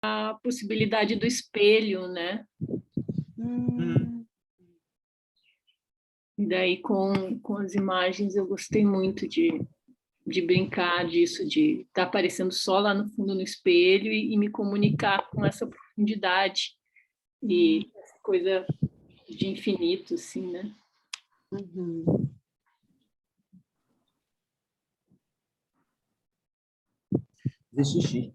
a possibilidade do espelho, né? E daí, com as imagens, eu gostei muito de brincar disso, de estar aparecendo só lá no fundo no espelho e me comunicar com essa profundidade e essa coisa de infinito, assim, né? De xixi.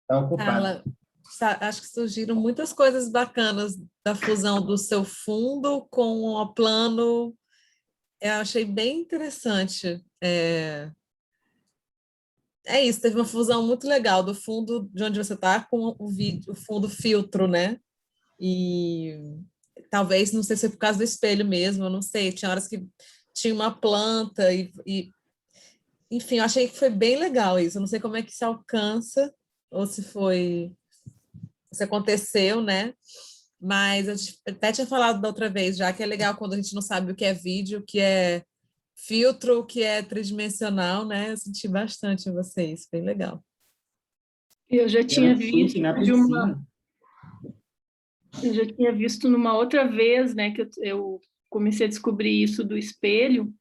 Tá ocupado. Carla, acho que surgiram muitas coisas bacanas da fusão do seu fundo com o plano. Eu achei bem interessante. É isso, teve uma fusão muito legal do fundo de onde você está com o vídeo, o fundo filtro, né? E talvez, não sei se é por causa do espelho mesmo, eu não sei, tinha horas que tinha uma planta enfim, eu achei que foi bem legal isso. Eu não sei como é que se alcança ou se aconteceu, né? Mas eu até tinha falado da outra vez já que é legal quando a gente não sabe o que é vídeo, o que é filtro, o que é tridimensional, né? Eu senti bastante em vocês, bem legal. Eu já tinha visto na piscina. Eu já tinha visto numa outra vez, né, que eu comecei a descobrir isso do espelho,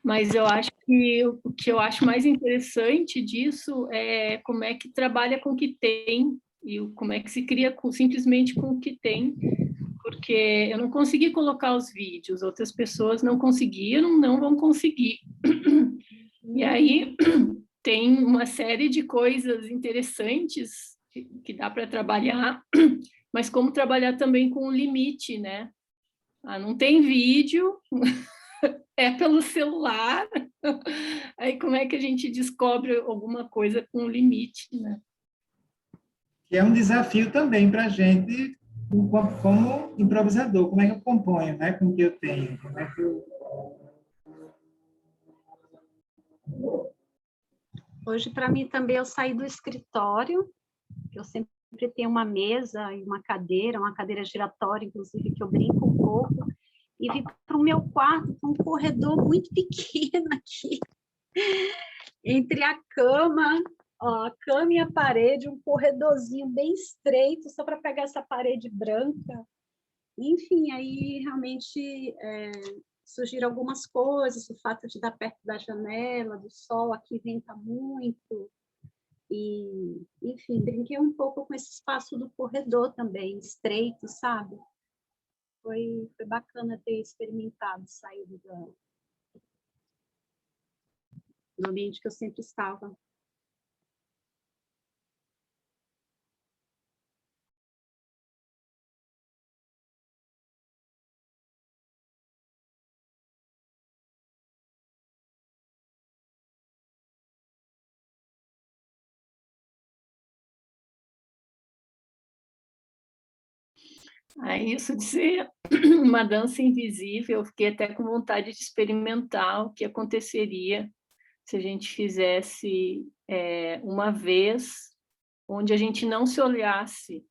mas eu acho que o que eu acho mais interessante disso é como é que trabalha com o que tem e como é que se cria simplesmente com o que tem, porque eu não consegui colocar os vídeos, outras pessoas não conseguiram, não vão conseguir. E aí tem uma série de coisas interessantes que dá para trabalhar, mas como trabalhar também com o limite, né? Não tem vídeo, é pelo celular, aí como é que a gente descobre alguma coisa com limite, né? Que é um desafio também para a gente, como improvisador, como é que eu componho, né, com o que eu tenho, como é que eu... Hoje, para mim, também eu saí do escritório, eu sempre tenho uma mesa e uma cadeira giratória, inclusive, que eu brinco um pouco, e vim para o meu quarto, um corredor muito pequeno aqui, entre a cama e a parede, um corredorzinho bem estreito, só para pegar essa parede branca. Enfim, aí realmente surgiram algumas coisas, o fato de estar perto da janela, do sol, aqui venta muito, e, enfim, brinquei um pouco com esse espaço do corredor também, estreito, sabe? Foi bacana ter experimentado, saído do ambiente que eu sempre estava. Isso de ser uma dança invisível, eu fiquei até com vontade de experimentar o que aconteceria se a gente fizesse uma vez onde a gente não se olhasse,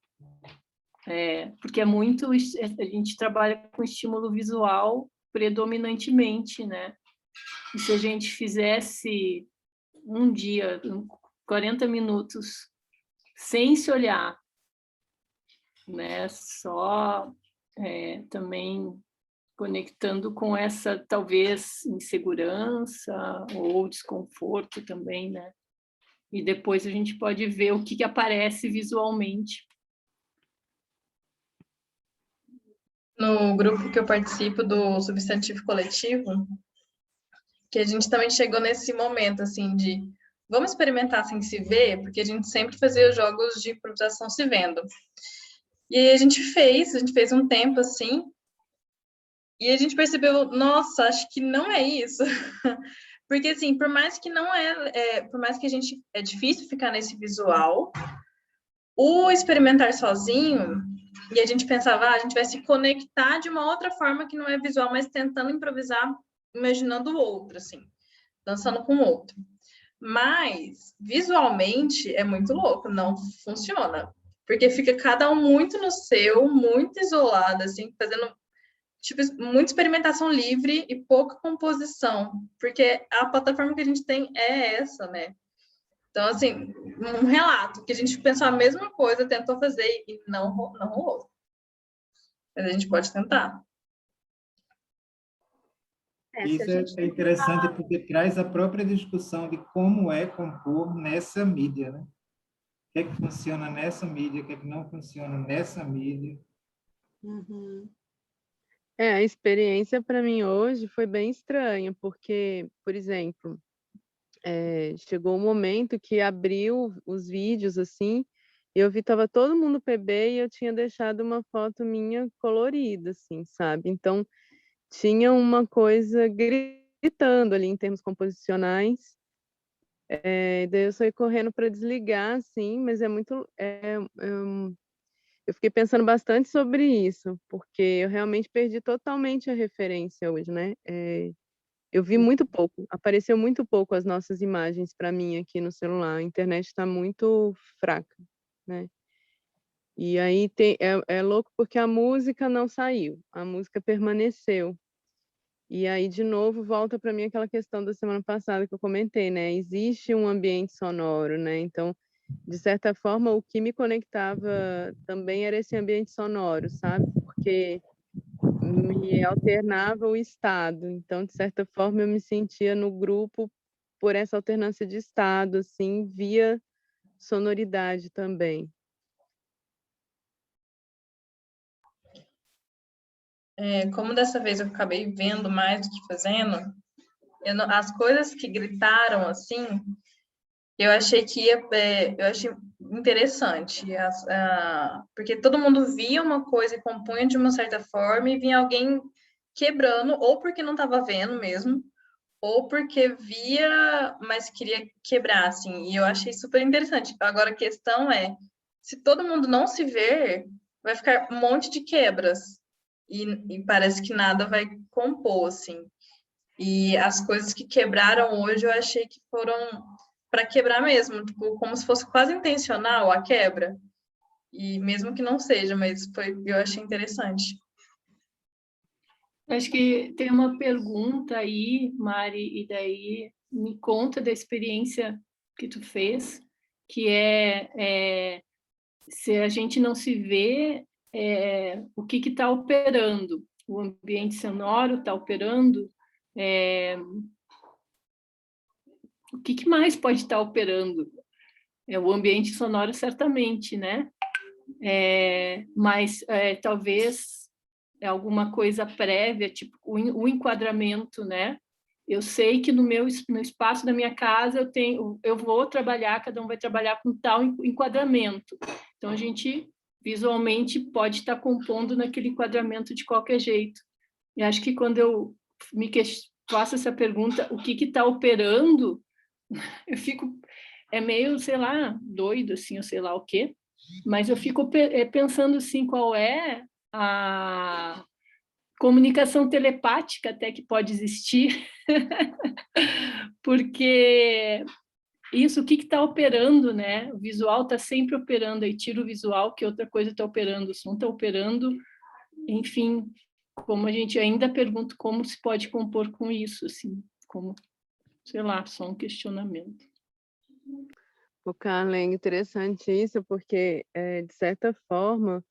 porque a gente trabalha com estímulo visual predominantemente, né? E se a gente fizesse um dia, 40 minutos, sem se olhar, né? Só também conectando com essa, talvez, insegurança ou desconforto também, né? E depois a gente pode ver o que aparece visualmente. No grupo que eu participo do Substantivo Coletivo, que a gente também chegou nesse momento, assim, de vamos experimentar sem se ver, porque a gente sempre fazia os jogos de improvisação se vendo. E aí a gente fez um tempo, assim, e a gente percebeu, nossa, acho que não é isso. Porque, assim, por mais que por mais que a gente, é difícil ficar nesse visual, o experimentar sozinho, e a gente pensava, a gente vai se conectar de uma outra forma que não é visual, mas tentando improvisar, imaginando o outro, assim, dançando com o outro. Mas, visualmente, é muito louco, não funciona. Porque fica cada um muito no seu, muito isolado, assim, fazendo tipo, muita experimentação livre e pouca composição, porque a plataforma que a gente tem é essa, né? Então, assim, um relato que a gente pensou a mesma coisa, tentou fazer e não rolou. Mas a gente pode tentar. Isso é interessante porque traz a própria discussão de como é compor nessa mídia, né? O que é que funciona nessa mídia, o que é que não funciona nessa mídia. Uhum. A experiência para mim hoje foi bem estranha, porque, por exemplo, chegou um momento que abriu os vídeos assim, e eu vi tava todo mundo PB e eu tinha deixado uma foto minha colorida, assim, sabe? Então tinha uma coisa gritando ali em termos composicionais. Daí eu saí correndo para desligar, assim, mas eu fiquei pensando bastante sobre isso, porque eu realmente perdi totalmente a referência hoje, né? Eu vi muito pouco, apareceu muito pouco as nossas imagens para mim aqui no celular. A internet está muito fraca, né? E aí é louco porque a música não saiu, a música permaneceu. E aí, de novo, volta para mim aquela questão da semana passada que eu comentei, né? Existe um ambiente sonoro, né? Então, de certa forma, o que me conectava também era esse ambiente sonoro, sabe? Porque me alternava o estado. Então, de certa forma, eu me sentia no grupo por essa alternância de estado, assim, via sonoridade também. Como dessa vez eu acabei vendo mais do que fazendo, as coisas que gritaram, assim, eu achei eu achei interessante, porque todo mundo via uma coisa e compunha de uma certa forma e vinha alguém quebrando, ou porque não estava vendo mesmo, ou porque via, mas queria quebrar, assim, e eu achei super interessante. Agora a questão é, se todo mundo não se ver, vai ficar um monte de quebras, e parece que nada vai compor, assim. E as coisas que quebraram hoje, eu achei que foram para quebrar mesmo, tipo, como se fosse quase intencional a quebra. E mesmo que não seja, mas eu achei interessante. Acho que tem uma pergunta aí, Mari, e daí me conta da experiência que tu fez, que se a gente não se vê, o que está operando? O ambiente sonoro está operando? O que mais pode estar operando? O ambiente sonoro, certamente, né? Mas talvez alguma coisa prévia, tipo o enquadramento, né? Eu sei que no espaço da minha casa eu vou trabalhar, cada um vai trabalhar com tal enquadramento. Então a gente visualmente pode estar compondo naquele enquadramento de qualquer jeito. E acho que quando eu faço essa pergunta, o que está operando, eu fico meio, sei lá, doido assim, ou sei lá o quê. Mas eu fico pensando assim, qual é a comunicação telepática até que pode existir, porque isso, o que está operando, né? O visual está sempre operando, aí tira o visual, que outra coisa está operando, o som está operando, enfim, como a gente ainda pergunta como se pode compor com isso, assim, como, sei lá, só um questionamento. O Carla, é interessante isso, porque, de certa forma,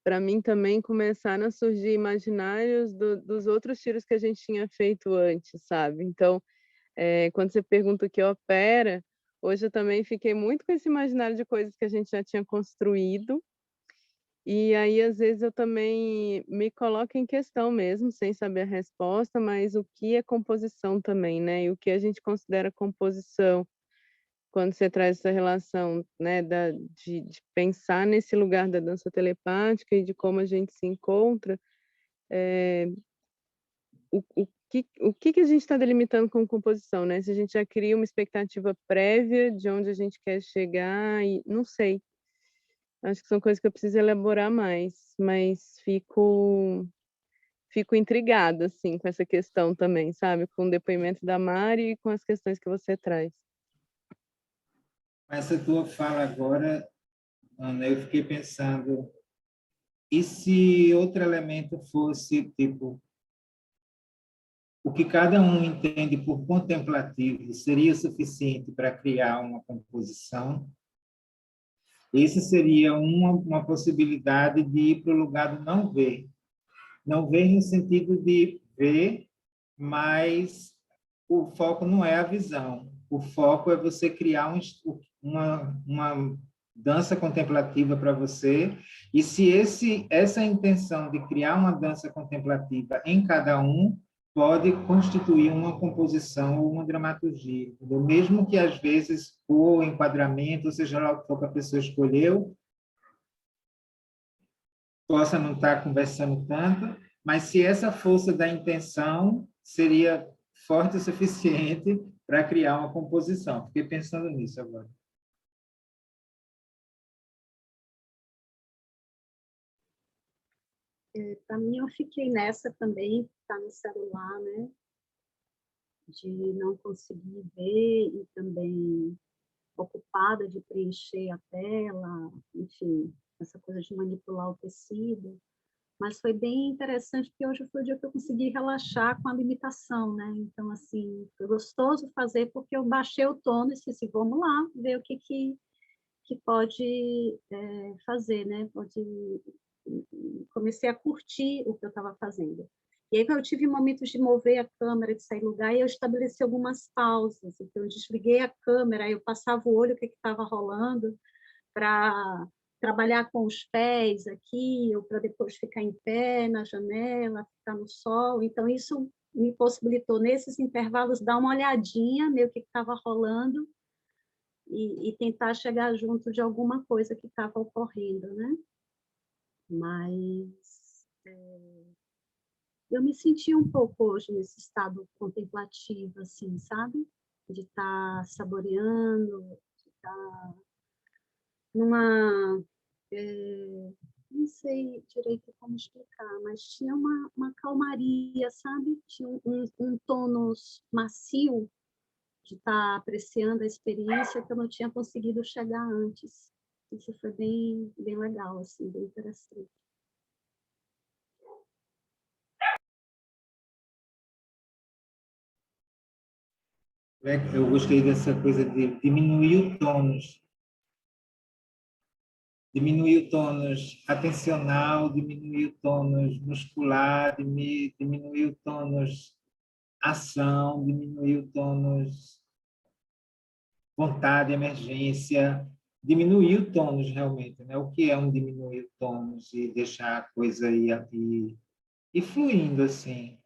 para mim também começaram a surgir imaginários dos outros tiros que a gente tinha feito antes, sabe? Então, quando você pergunta o que opera, hoje eu também fiquei muito com esse imaginário de coisas que a gente já tinha construído, e aí às vezes eu também me coloco em questão mesmo, sem saber a resposta, mas o que é composição também, né? E o que a gente considera composição, quando você traz essa relação, né, de pensar nesse lugar da dança telepática e de como a gente se encontra, o que a gente está delimitando como composição, né? Se a gente já cria uma expectativa prévia de onde a gente quer chegar, e não sei. Acho que são coisas que eu preciso elaborar mais, mas fico intrigada, assim, com essa questão também, sabe? Com o depoimento da Mari e com as questões que você traz. Essa tua fala agora, Ana, eu fiquei pensando E se outro elemento fosse, tipo, o que cada um entende por contemplativo seria suficiente para criar uma composição? Esse seria uma possibilidade de ir para o lugar do não ver. Não ver no sentido de ver, mas o foco não é a visão. O foco é você criar uma dança contemplativa para você. E se essa intenção de criar uma dança contemplativa em cada um pode constituir uma composição ou uma dramaturgia, entendeu? Mesmo que às vezes o enquadramento, ou seja lá o que for que a pessoa escolheu, possa não estar conversando tanto, mas se essa força da intenção seria forte o suficiente para criar uma composição. Fiquei pensando nisso agora. Para mim, eu fiquei nessa também, tá no celular, né? De não conseguir ver e também ocupada de preencher a tela, enfim, essa coisa de manipular o tecido. Mas foi bem interessante, porque hoje foi o dia que eu consegui relaxar com a limitação, né? Então, assim, foi gostoso fazer, porque eu baixei o tono e disse assim, vamos lá, ver o que pode fazer, né? Comecei a curtir o que eu estava fazendo. E aí, eu tive momentos de mover a câmera, de sair do lugar, e eu estabeleci algumas pausas. Então, eu desliguei a câmera, eu passava o olho, o que estava rolando, para trabalhar com os pés aqui, ou para depois ficar em pé na janela, ficar no sol. Então, isso me possibilitou, nesses intervalos, dar uma olhadinha, meio que estava rolando, e tentar chegar junto de alguma coisa que estava ocorrendo, né? Mas eu me senti um pouco hoje nesse estado contemplativo, assim, sabe? De estar saboreando, de estar numa... não sei direito como explicar, mas tinha uma calmaria, sabe? Tinha um tônus macio de estar apreciando a experiência que eu não tinha conseguido chegar antes. Isso foi bem, bem legal, assim, bem interessante. Eu gostei dessa coisa de diminuir o tônus atencional, diminuir o tônus muscular, diminuir o tônus ação, diminuir o tônus vontade, emergência, diminuir o tônus realmente, né? O que é um diminuir o tônus e deixar a coisa ir fluindo assim.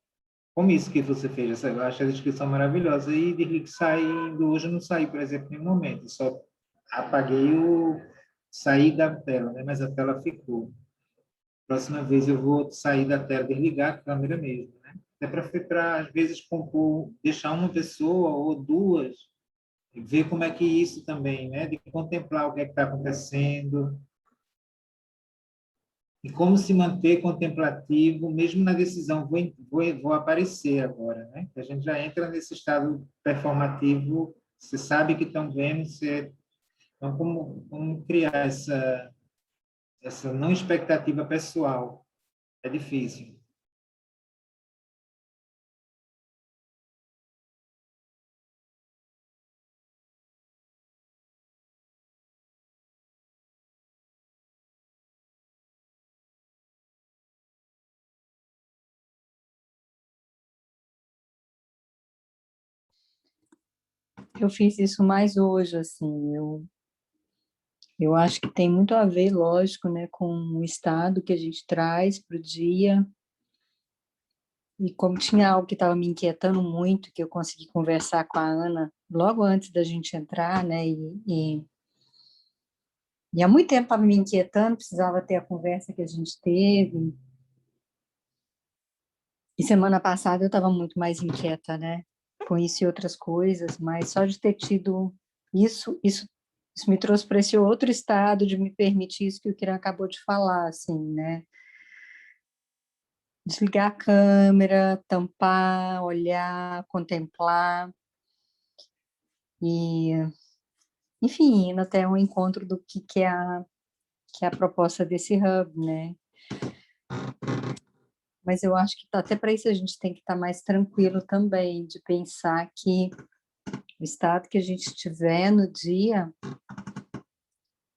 Como isso que você fez, eu acho a descrição maravilhosa. E de saindo, hoje eu não saí, por exemplo, em nenhum momento, só apaguei saí da tela, né? Mas a tela ficou. Próxima vez eu vou sair da tela, desligar a câmera mesmo, né? Até para às vezes compor, deixar uma pessoa ou duas, e ver como é que isso também, né? De contemplar o que é que está acontecendo, e como se manter contemplativo, mesmo na decisão, vou aparecer agora, né? A gente já entra nesse estado performativo, você sabe que estão vendo, você... Então, como criar essa não expectativa pessoal? É difícil. Eu fiz isso mais hoje, assim, eu acho que tem muito a ver, lógico, né, com o estado que a gente traz para o dia, e como tinha algo que estava me inquietando muito, que eu consegui conversar com a Ana logo antes da gente entrar, né, e há muito tempo estava me inquietando, precisava ter a conversa que a gente teve, e semana passada eu estava muito mais inquieta, né, com isso e outras coisas, mas só de ter tido isso me trouxe para esse outro estado de me permitir isso que o Kiran acabou de falar, assim, né? Desligar a câmera, tampar, olhar, contemplar e, enfim, indo até um encontro do que é a proposta desse hub, né? mas eu acho que até para isso a gente tem que estar mais tranquilo também, de pensar que o estado que a gente estiver no dia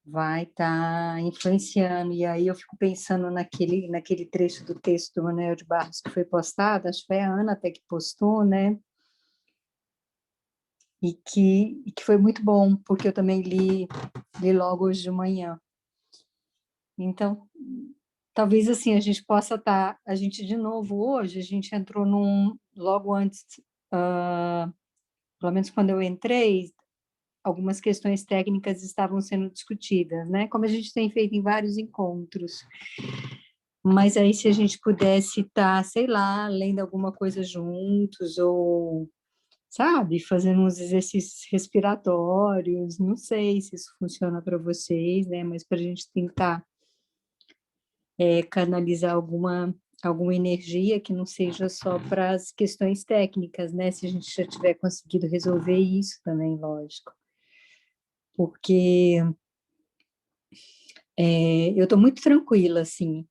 vai estar influenciando. E aí eu fico pensando naquele trecho do texto do Manuel de Barros que foi postado, acho que foi a Ana até que postou, né? E que foi muito bom, porque eu também li logo hoje de manhã. Então, talvez assim a gente possa estar, a gente de novo hoje, a gente entrou logo antes, pelo menos quando eu entrei, algumas questões técnicas estavam sendo discutidas, né? Como a gente tem feito em vários encontros. Mas aí se a gente pudesse estar, sei lá, lendo alguma coisa juntos, ou, sabe, fazendo uns exercícios respiratórios, não sei se isso funciona para vocês, né? Mas para a gente tentar canalizar alguma energia que não seja só para as questões técnicas, né? Se a gente já tiver conseguido resolver isso também, lógico. Porque eu estou muito tranquila, assim.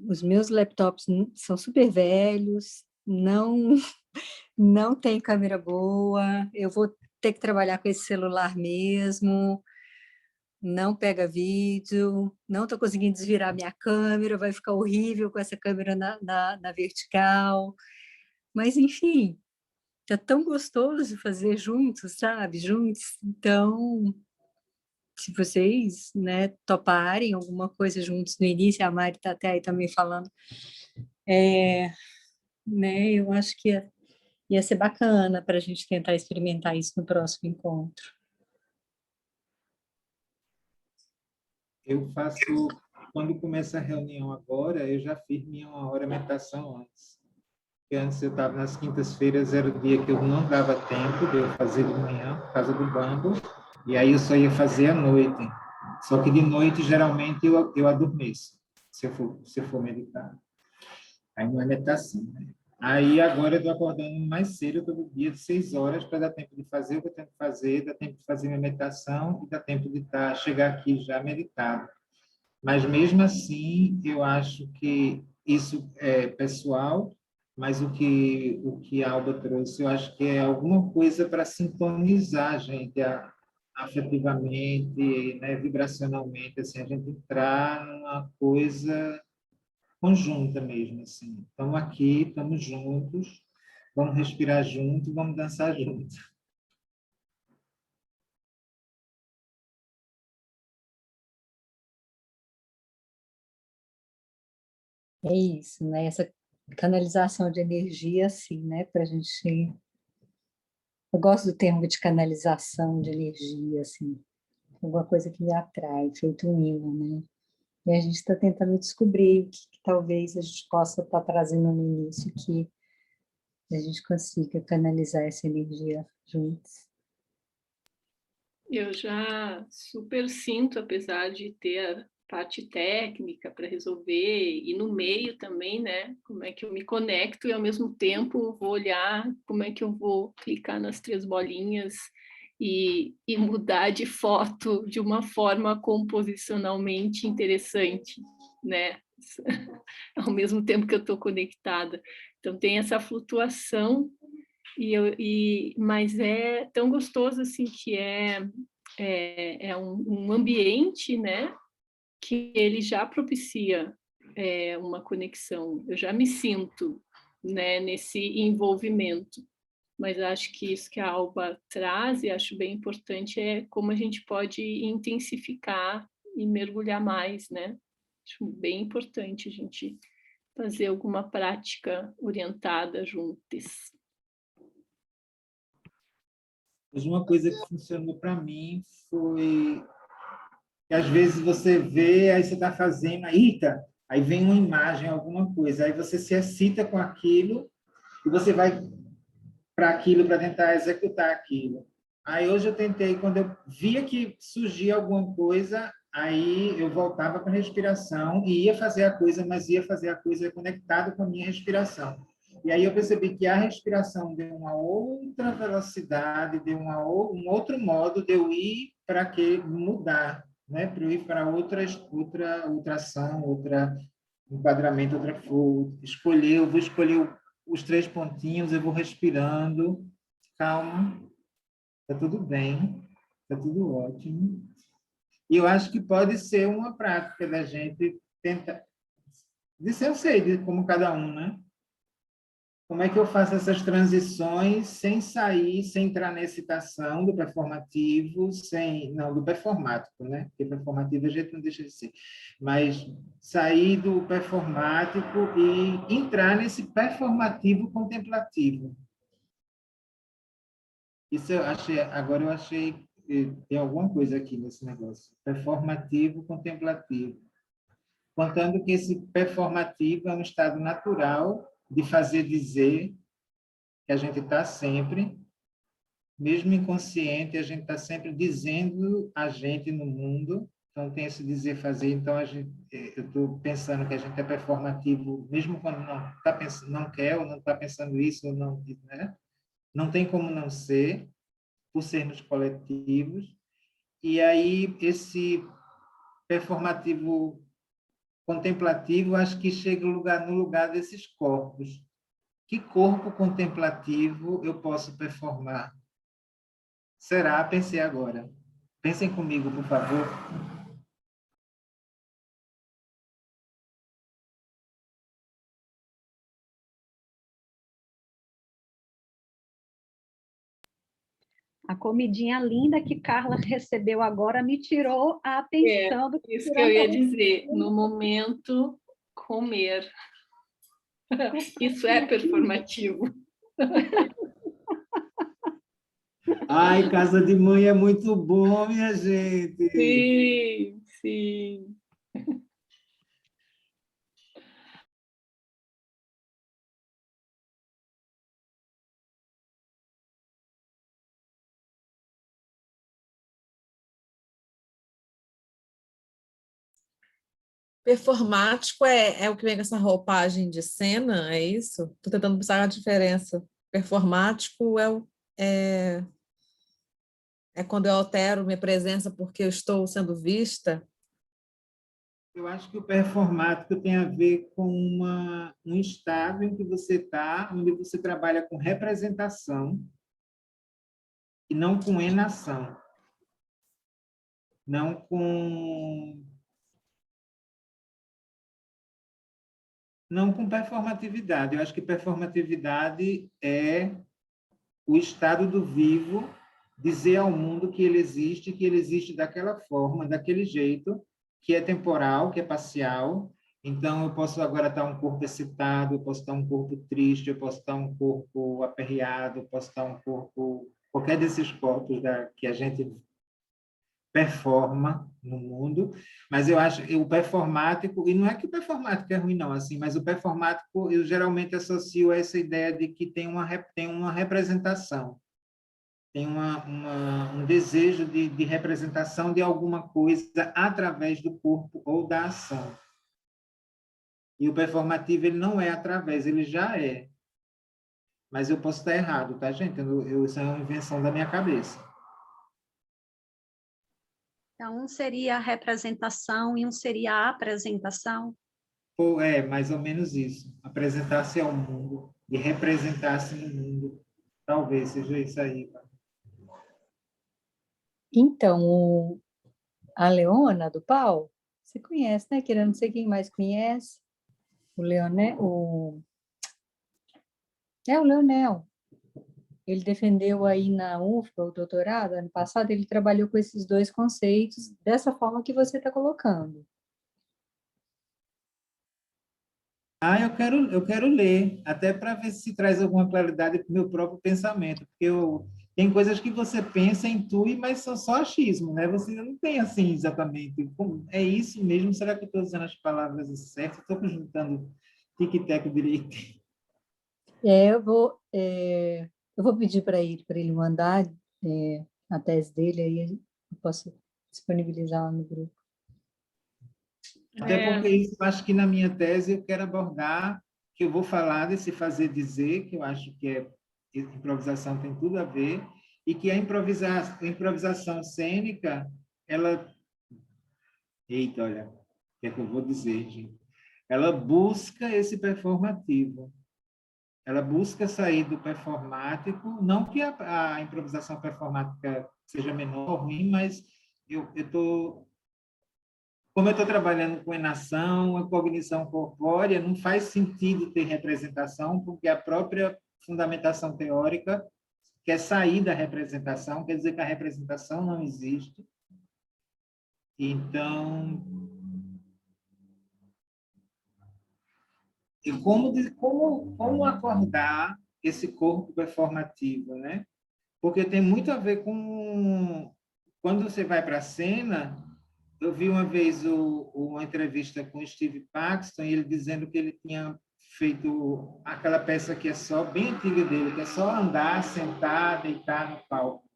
Os meus laptops são super velhos, não tem câmera boa, eu vou ter que trabalhar com esse celular mesmo, não pega vídeo, não estou conseguindo desvirar minha câmera, vai ficar horrível com essa câmera na vertical. Mas, enfim, tá tão gostoso fazer juntos, sabe? Juntos. Então, se vocês, né, toparem alguma coisa juntos no início, a Mari está até aí também falando, né, eu acho que ia ser bacana para a gente tentar experimentar isso no próximo encontro. Eu faço, quando começa a reunião agora, eu já fiz minha meditação antes. Porque antes eu estava nas quintas-feiras, era o dia que eu não dava tempo de eu fazer de manhã, por causa do bambo, e aí eu só ia fazer à noite. Só que de noite, geralmente, eu adormeço, se eu for meditar. Aí não é meditação, né? Aí agora eu estou acordando mais cedo todo dia, de 6 horas, para dar tempo de fazer o que eu tenho que fazer, dar tempo de fazer minha meditação e dar tempo de chegar aqui já meditado. Mas mesmo assim, eu acho que isso é pessoal, mas o que a Alba trouxe, eu acho que é alguma coisa para sintonizar a gente afetivamente, né, vibracionalmente, assim, a gente entrar numa coisa conjunta mesmo, assim. Estamos aqui, estamos juntos, vamos respirar juntos, vamos dançar juntos. É isso, né? Essa canalização de energia, assim, né? Para a gente. Eu gosto do termo de canalização de energia, assim, alguma coisa que me atrai, feito um imã, né? E a gente está tentando descobrir o que talvez a gente possa estar trazendo no início, que a gente consiga canalizar essa energia juntos. Eu já super sinto, apesar de ter a parte técnica para resolver, e no meio também, né? Como é que eu me conecto e, ao mesmo tempo, vou olhar como é que eu vou clicar nas 3 bolinhas e mudar de foto de uma forma composicionalmente interessante, né? Ao mesmo tempo que eu estou conectada. Então, tem essa flutuação, mas é tão gostoso assim que é um ambiente, né, que ele já propicia uma conexão. Eu já me sinto, né, nesse envolvimento. Mas acho que isso que a Alba traz, e acho bem importante, é como a gente pode intensificar e mergulhar mais, né? Acho bem importante a gente fazer alguma prática orientada juntos. Mas uma coisa que funcionou para mim foi que às vezes você vê, aí você está fazendo, aí vem uma imagem, alguma coisa, aí você se excita com aquilo e você vai para aquilo, para tentar executar aquilo. Aí hoje eu tentei, quando eu via que surgia alguma coisa, aí eu voltava para a respiração e ia fazer a coisa, mas ia fazer a coisa conectada com a minha respiração. E aí eu percebi que a respiração deu uma outra velocidade, deu um outro modo de eu ir para que mudar, né? Para eu ir para outra ação, enquadramento, outra for escolher, eu vou escolher os 3 pontinhos, eu vou respirando, calma, está tudo bem, está tudo ótimo. E eu acho que pode ser uma prática da gente tentar, disso eu sei, de como cada um, né? Como é que eu faço essas transições sem sair, sem entrar na excitação do performativo, não, do performático, né? Porque performativo a gente não deixa de ser. Mas sair do performático e entrar nesse performativo contemplativo. Isso eu achei, agora eu achei que tem alguma coisa aqui nesse negócio. Performativo contemplativo. Contando que esse performativo é um estado natural de fazer dizer que a gente está sempre, mesmo inconsciente, a gente está sempre dizendo a gente no mundo, então tem esse dizer fazer, então eu estou pensando que a gente é performativo, mesmo quando não tá pensando, não quer ou não está pensando isso ou não, né? Não tem como não ser, por sermos coletivos, e aí esse performativo contemplativo, acho que chega no lugar desses corpos. Que corpo contemplativo eu posso performar? Será? Pensei agora. Pensem comigo, por favor. A comidinha linda que Carla recebeu agora me tirou a atenção do isso que eu ia dizer. No momento, comer. Isso é performativo. Ai, casa de mãe é muito bom, minha gente. Sim, sim. Performático é o que vem com essa roupagem de cena, é isso? Estou tentando pensar a diferença. Performático é, é quando eu altero minha presença porque eu estou sendo vista. Eu acho que o performático tem a ver com um estado em que você está, onde você trabalha com representação e não com enação. Não com performatividade. Eu acho que performatividade é o estado do vivo dizer ao mundo que ele existe daquela forma, daquele jeito, que é temporal, que é parcial. Então, eu posso agora estar um corpo excitado, eu posso estar um corpo triste, eu posso estar um corpo aperreado, eu posso estar um corpo... Qualquer desses corpos que a gente performa no mundo, mas eu acho que o performático, e não é que o performático é ruim não, assim, mas o performático eu geralmente associo a essa ideia de que tem uma representação, tem um desejo de representação de alguma coisa através do corpo ou da ação. E o performativo ele não é através, ele já é. Mas eu posso estar errado, tá, gente? Isso é uma invenção da minha cabeça. Então, um seria a representação e um seria a apresentação. Ou é mais ou menos isso. Apresentar-se ao mundo e representar-se no mundo. Talvez seja isso aí. Então, a Leona do Pau, você conhece, né? Que eu não sei quem mais conhece. O Leonel, o Leonel. Ele defendeu aí na UFBA o doutorado, ano passado, ele trabalhou com esses 2 conceitos dessa forma que você está colocando. Eu quero ler, até para ver se traz alguma claridade para o meu próprio pensamento, porque tem coisas que você pensa, intui, mas são só achismo, né? Você não tem assim exatamente, é isso mesmo? Será que eu estou usando as palavras certas? Estou juntando tic-tac direito. Eu vou pedir para ele mandar a tese dele, aí eu posso disponibilizar lá no grupo. Até porque isso, eu acho que na minha tese eu quero abordar, que eu vou falar desse fazer dizer, que eu acho que improvisação tem tudo a ver, e que a improvisação cênica, ela... Eita, olha, o que é que eu vou dizer, gente? ela busca esse performativo. Ela busca sair do performático, não que a improvisação performática seja menor ou ruim, mas como eu estou trabalhando com enação, a cognição corpórea, não faz sentido ter representação, porque a própria fundamentação teórica quer sair da representação, quer dizer que a representação não existe. Então, e como acordar esse corpo performativo, né? Porque tem muito a ver com... Quando você vai para a cena, eu vi uma vez uma entrevista com o Steve Paxton, e ele dizendo que ele tinha feito aquela peça que é só, bem antiga dele, que é só andar, sentar, deitar no palco.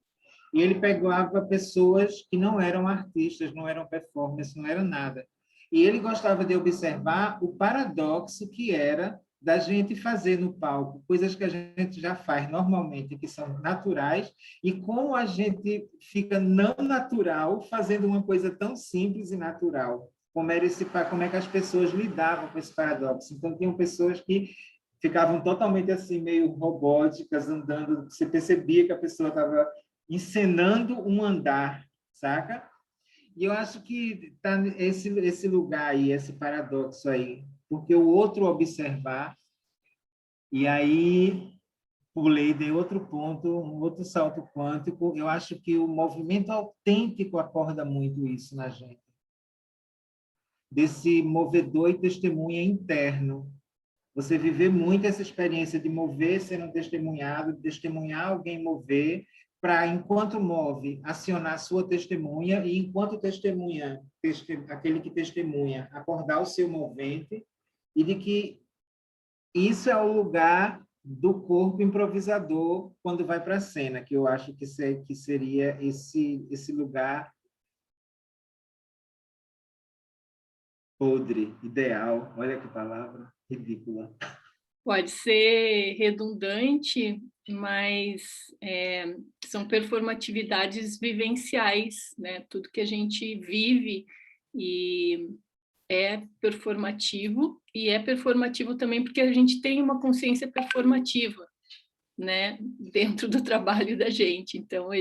E ele pegava pessoas que não eram artistas, não eram performers, não eram nada. E ele gostava de observar o paradoxo que era da gente fazer no palco coisas que a gente já faz normalmente, que são naturais, e como a gente fica não natural fazendo uma coisa tão simples e natural. Como é que as pessoas lidavam com esse paradoxo. Então, tinham pessoas que ficavam totalmente assim, meio robóticas, andando, você percebia que a pessoa estava encenando um andar, saca? E eu acho que está esse lugar aí, esse paradoxo aí, porque o outro observar, e aí pulei, dei outro ponto, um outro salto quântico, eu acho que o movimento autêntico acorda muito isso na gente, desse movedor e testemunha interno. Você viver muito essa experiência de mover sendo testemunhado, de testemunhar alguém mover, para, enquanto move, acionar a sua testemunha, e enquanto testemunha, aquele que testemunha, acordar o seu movente, e de que isso é o lugar do corpo improvisador quando vai para a cena, que eu acho que seria esse lugar podre, ideal, olha que palavra ridícula. Pode ser redundante, mas são performatividades vivenciais, né? Tudo que a gente vive e é performativo, e é performativo também porque a gente tem uma consciência performativa, né? Dentro do trabalho da gente. Então, a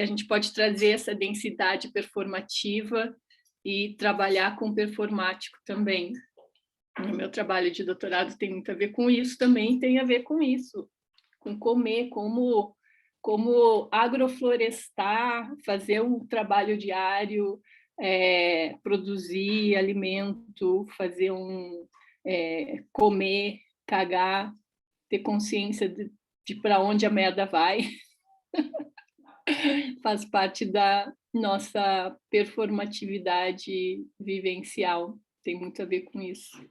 gente pode trazer essa densidade performativa e trabalhar com performático também. O meu trabalho de doutorado tem muito a ver com isso também, tem a ver com isso, com comer, como agroflorestar, fazer um trabalho diário, produzir alimento, fazer comer, cagar, ter consciência de para onde a merda vai. Faz parte da nossa performatividade vivencial, tem muito a ver com isso.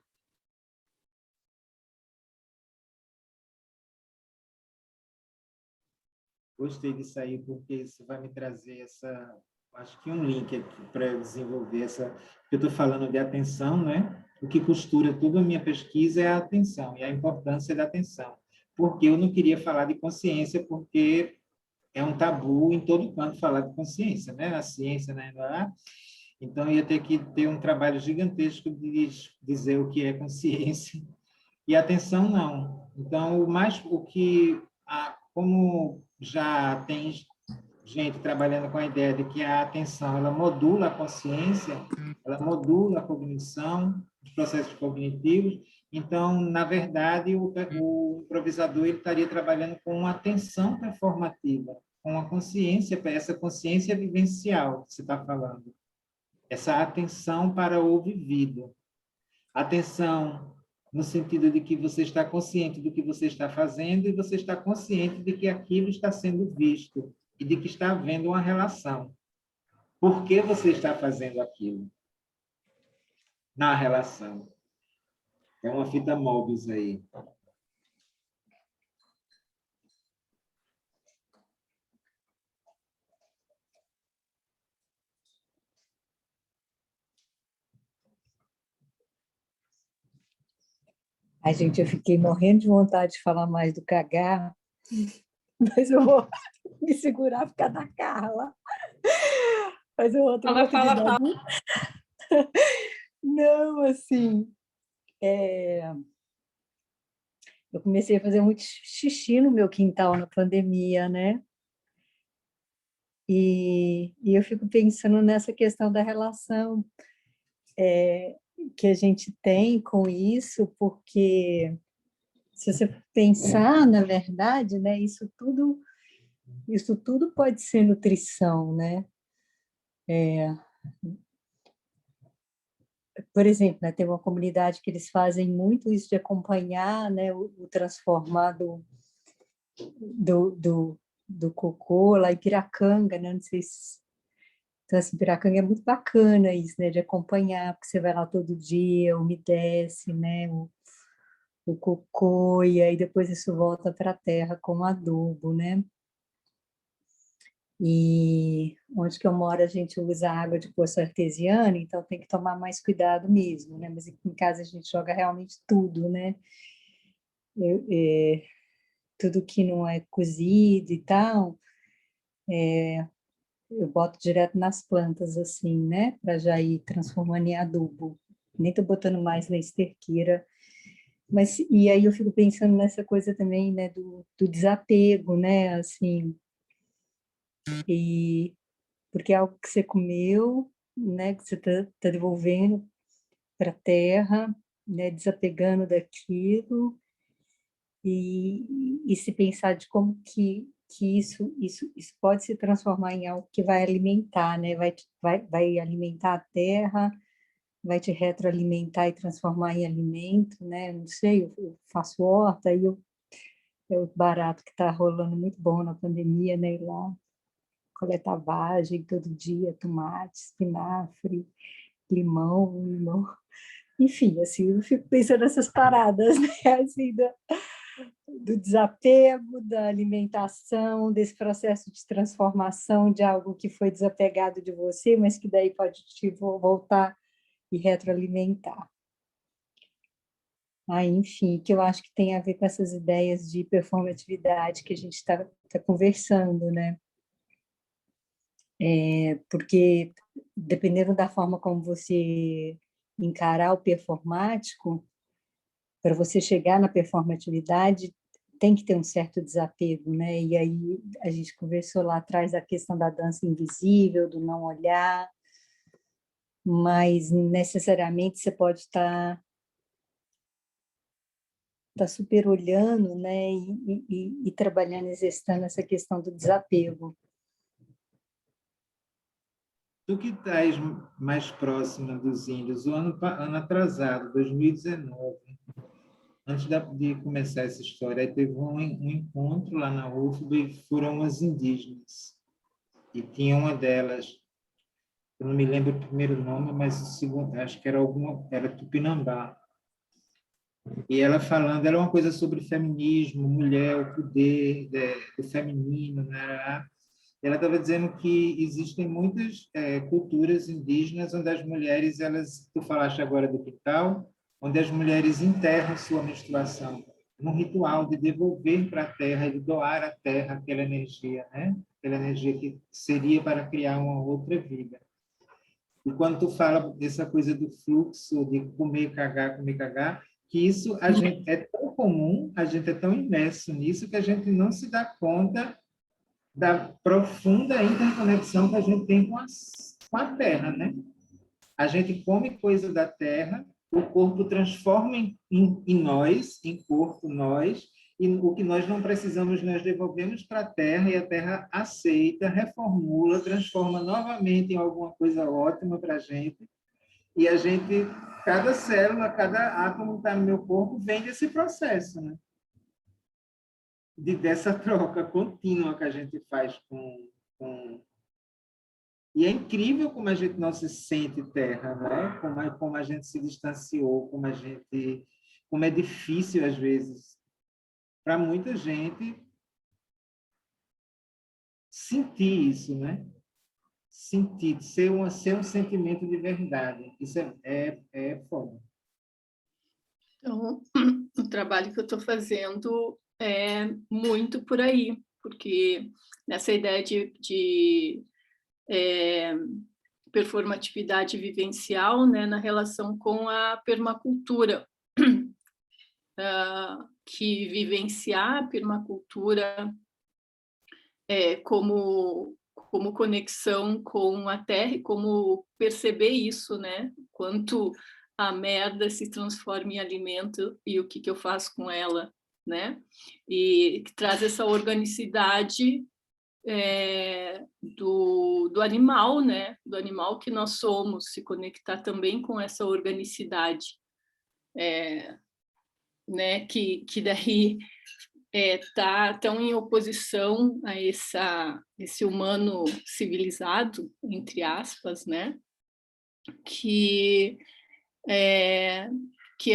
Gostei disso aí, porque isso vai me trazer acho que um link aqui para desenvolver eu estou falando de atenção, né? O que costura toda a minha pesquisa é a atenção, e a importância da atenção. Porque eu não queria falar de consciência, porque é um tabu em todo canto falar de consciência, né? Na ciência, né? Então, ia ter que ter um trabalho gigantesco de dizer o que é consciência. E atenção, não. Então, como já tem gente trabalhando com a ideia de que a atenção ela modula a consciência, ela modula a cognição, os processos cognitivos. Então, na verdade, o improvisador ele estaria trabalhando com uma atenção performativa, com uma consciência, essa consciência vivencial que você está falando. Essa atenção para o vivido. Atenção no sentido de que você está consciente do que você está fazendo e você está consciente de que aquilo está sendo visto e de que está havendo uma relação. Por que você está fazendo aquilo? Na relação. É uma fita Mobius aí. Ai, gente, eu fiquei morrendo de vontade de falar mais do cagar, mas eu vou me segurar por causa da Carla. Mas é outra oportunidade. Não, assim, eu comecei a fazer muito xixi no meu quintal na pandemia, né? E eu fico pensando nessa questão da relação que a gente tem com isso, porque se você pensar, na verdade, né, isso tudo pode ser nutrição, né? Por exemplo, né, tem uma comunidade que eles fazem muito isso de acompanhar, né, o transformar do cocô lá em Piracanga, né? Não sei se... Então, assim, Piracanga é muito bacana isso, né, de acompanhar, porque você vai lá todo dia, umedece, né, o cocô, e aí depois isso volta para a terra como adubo, né? E onde que eu moro a gente usa água de poço artesiano, então tem que tomar mais cuidado mesmo, né? Mas aqui em casa a gente joga realmente tudo, né? Tudo que não é cozido e tal, eu boto direto nas plantas, assim, né? Para já ir transformando em adubo. Nem estou botando mais na esterqueira. Mas, e aí eu fico pensando nessa coisa também, né? Do desapego, né? Assim, porque é algo que você comeu, né? Que você tá devolvendo para a terra, né? Desapegando daquilo. E se pensar de como que isso pode se transformar em algo que vai alimentar, né? Vai alimentar a terra, vai te retroalimentar e transformar em alimento, né? Não sei, eu faço horta, aí é o barato que está rolando muito bom na pandemia, né? Ir lá coletar vagem todo dia, tomate, espinafre, limão. Enfim, assim, eu fico pensando nessas paradas, né? Assim, do desapego, da alimentação, desse processo de transformação de algo que foi desapegado de você, mas que daí pode te voltar e retroalimentar. Enfim, que eu acho que tem a ver com essas ideias de performatividade que a gente está conversando, né? Porque dependendo da forma como você encarar o performático, para você chegar na performatividade, tem que ter um certo desapego, né? E aí a gente conversou lá atrás da questão da dança invisível, do não olhar, mas necessariamente você pode estar super olhando, né? E trabalhando, exercitando essa questão do desapego. Tu que estás mais próxima dos índios, o ano atrasado, 2019, antes de começar essa história, aí teve um encontro lá na UFBA e foram umas indígenas. E tinha uma delas, eu não me lembro o primeiro nome, mas o segundo, acho que era Tupinambá. E ela falando, era uma coisa sobre feminismo, mulher, o poder do feminino, né? Ela estava dizendo que existem muitas culturas indígenas onde as mulheres, tu falaste agora do quintal, onde as mulheres enterram sua menstruação, num ritual de devolver para a terra, de doar à terra aquela energia, né? Aquela energia que seria para criar uma outra vida. E quando tu fala dessa coisa do fluxo, de comer, cagar, que isso a gente é tão comum, a gente é tão imerso nisso que a gente não se dá conta da profunda interconexão que a gente tem com a Terra, né? A gente come coisa da Terra, o corpo transforma em nós, em corpo nós, e o que nós não precisamos, nós devolvemos para a Terra, e a Terra aceita, reformula, transforma novamente em alguma coisa ótima para a gente, e a gente, cada célula, cada átomo que está no meu corpo, vem desse processo, né? Dessa troca contínua que a gente faz com... E é incrível como a gente não se sente terra, né? Como a gente se distanciou, como é difícil, às vezes, para muita gente, sentir isso, né? Sentir, ser um sentimento de verdade. Isso é foda. Então, o trabalho que eu estou fazendo é muito por aí, porque nessa ideia de performatividade vivencial, né, na relação com a permacultura, que vivenciar a permacultura como conexão com a terra e como perceber isso, né? Quanto a merda se transforma em alimento e o que eu faço com ela, né? E que traz essa organicidade do animal, né? Do animal que nós somos, se conectar também com essa organicidade, né? Que daí tá tão em oposição a esse humano civilizado, entre aspas, né? Que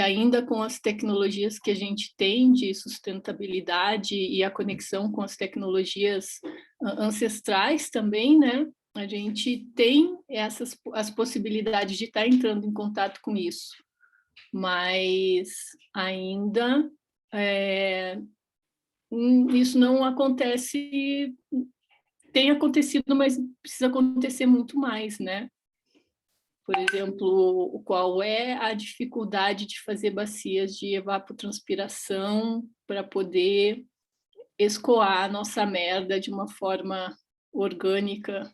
ainda com as tecnologias que a gente tem de sustentabilidade e a conexão com as tecnologias ancestrais também, né? A gente tem as possibilidades de estar entrando em contato com isso, mas ainda isso não acontece, tem acontecido, mas precisa acontecer muito mais, né? Por exemplo, qual é a dificuldade de fazer bacias de evapotranspiração para poder escoar a nossa merda de uma forma orgânica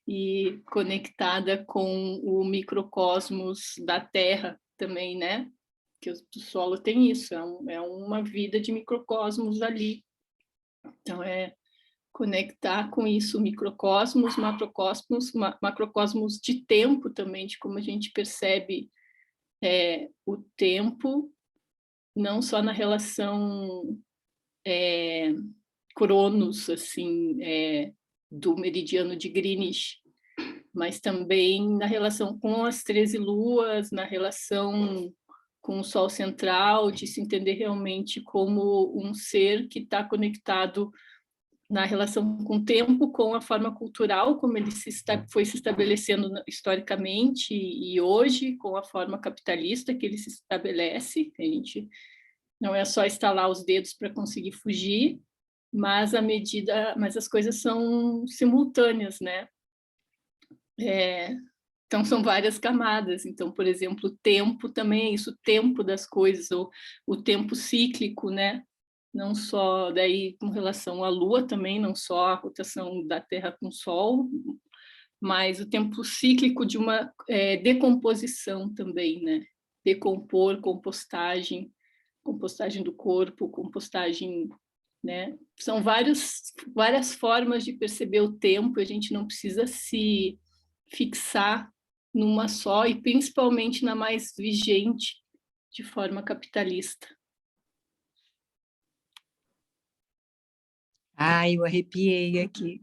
e conectada com o microcosmos da Terra também, né? Que o solo tem isso, é uma vida de microcosmos ali. Então, conectar com isso, microcosmos, macrocosmos de tempo também, de como a gente percebe o tempo, não só na relação Cronos, assim, do meridiano de Greenwich, mas também na relação com as 13 luas, na relação com o Sol central, de se entender realmente como um ser que está conectado na relação com o tempo, com a forma cultural, como ele foi se estabelecendo historicamente e hoje, com a forma capitalista que ele se estabelece. A gente não é só estalar os dedos para conseguir fugir, mas as coisas são simultâneas, né? Então, são várias camadas. Então, por exemplo, o tempo também é isso, o tempo das coisas, ou o tempo cíclico, né? Não só daí com relação à Lua também, não só a rotação da Terra com o Sol, mas o tempo cíclico de uma decomposição também, né? Decompor, compostagem do corpo, compostagem, né? São várias formas de perceber o tempo, a gente não precisa se fixar numa só, e principalmente na mais vigente, de forma capitalista. Ai, eu arrepiei aqui.